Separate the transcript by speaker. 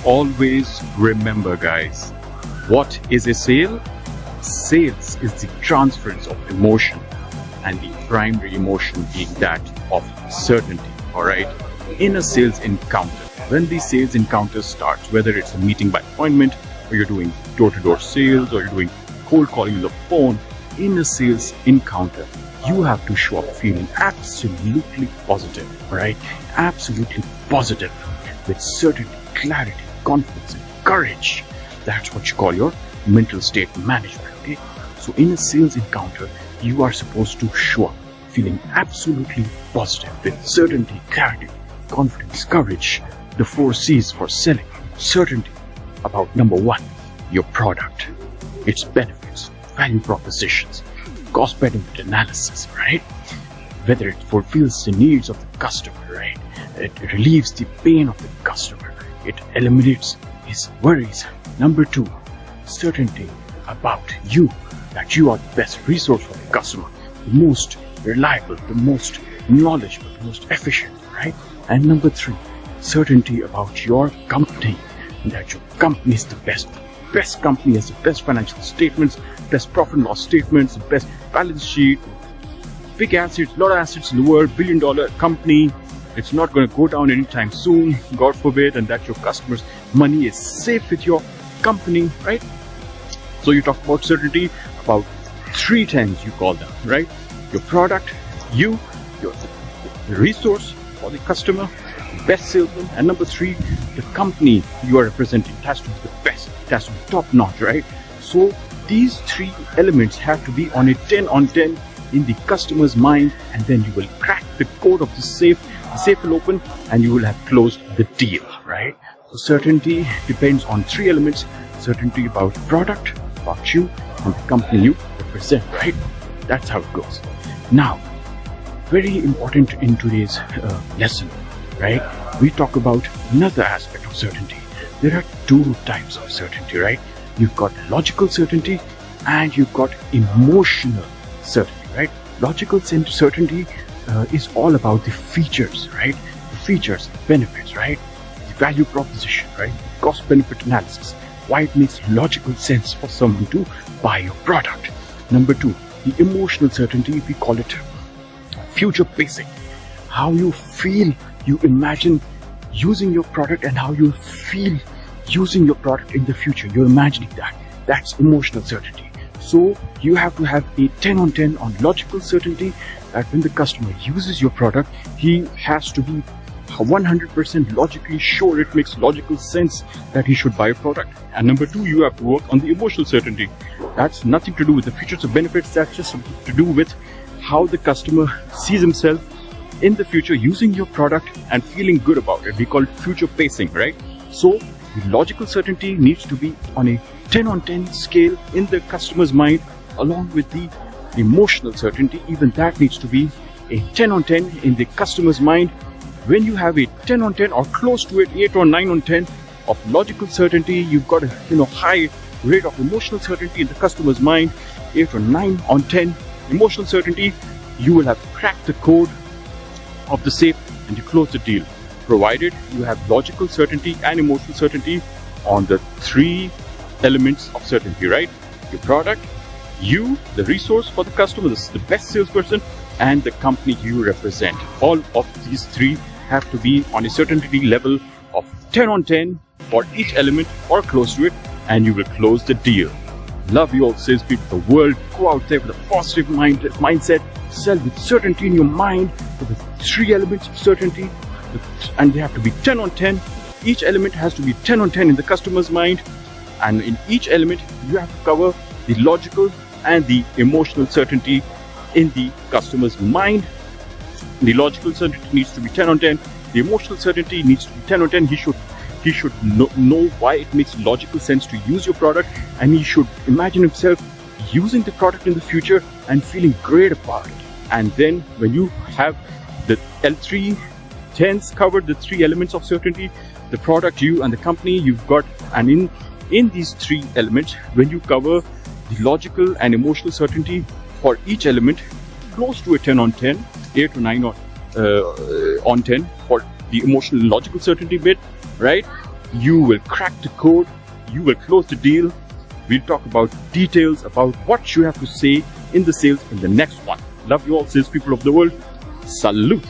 Speaker 1: Always remember, guys, what is a sale? Sales is the transference of emotion, and the primary emotion being that of certainty. Alright? In a sales encounter, when the sales encounter starts, whether it's a meeting by appointment, or you're doing door-to-door sales, or you're doing cold calling on the phone, in a sales encounter, you have to show up feeling absolutely positive, alright? Absolutely positive, with certainty, clarity, confidence, and courage. That's what you call your mental state management, okay? So in a sales encounter, you are supposed to show up feeling absolutely positive, with certainty, clarity, confidence, courage, the 4 C's for selling. Certainty about number 1, your product, its benefits, value propositions, cost benefit analysis, right? Whether it fulfills the needs of the customer, right? It relieves the pain of the customer. It eliminates his worries. Number 2, certainty about you, that you are the best resource for the customer, the most reliable, the most knowledgeable, the most efficient, right? And number 3, certainty about your company, that your company is the best company, has the best financial statements, best profit and loss statements, the best balance sheet, big assets, lot of assets in the world, billion-dollar company. It's not going to go down anytime soon, God forbid, and that your customers' money is safe with your company, right? So you talk about certainty about 3 times, you call them, right? Your product, you, your resource for the customer, best salesman, and number 3, the company you are representing. It has to be the best, it has to be top notch, right? So these 3 elements have to be on a 10 on 10 in the customer's mind, and then you will crack the code of the safe will open, and you will have closed the deal, right? So certainty depends on 3 elements: certainty about product, about you, and the company you represent, right? That's how it goes. Now, very important in today's lesson, right? We talk about another aspect of certainty. There are 2 types of certainty, right? You've got logical certainty and you've got emotional certainty, right? Logical certainty is all about the features, right? The features, the benefits, right? The value proposition, right? Cost benefit analysis. Why it makes logical sense for someone to buy your product. Number 2, the emotional certainty, we call it future pacing. How you feel, you imagine using your product, and how you feel using your product in the future. You're imagining that. That's emotional certainty. So you have to have a 10 on 10 on logical certainty, that when the customer uses your product, he has to be 100% logically sure it makes logical sense that he should buy a product. And number 2, you have to work on the emotional certainty. That's nothing to do with the features or benefits. That's just to do with how the customer sees himself in the future using your product and feeling good about it. We call it future pacing, right? So the logical certainty needs to be on a 10 on 10 scale in the customer's mind, along with the emotional certainty. Even that needs to be a 10 on 10 in the customer's mind. When you have a 10 on 10 or close to it, 8 or 9 on 10 of logical certainty, you've got a high rate of emotional certainty in the customer's mind, 8 or 9 on 10 emotional certainty, you will have cracked the code of the safe and you close the deal, provided you have logical certainty and emotional certainty on the 3 elements of certainty, right? Your product, you, the resource for the customer, the best salesperson, and the company you represent. All of these 3 have to be on a certainty level of 10 on 10 for each element or close to it, and you will close the deal. Love you all salespeople, the world. Go out there with a positive mindset, sell with certainty in your mind, with the 3 elements of certainty, and they have to be 10 on 10. Each element has to be 10 on 10 in the customer's mind, and in each element you have to cover the logical and the emotional certainty in the customer's mind. The logical certainty needs to be 10 on 10. The emotional certainty needs to be 10 on 10. He should know why it makes logical sense to use your product, and he should imagine himself using the product in the future and feeling great about it. And then when you have the L3 10s covered, the 3 elements of certainty, the product, you, and the company you've got, and in these 3 elements, when you cover the logical and emotional certainty for each element, close to a 10 on 10, 8 to 9 on 10 for the emotional and logical certainty bit, right? You will crack the code. You will close the deal. We'll talk about details about what you have to say in the sales in the next one. Love you all, salespeople of the world. Salute.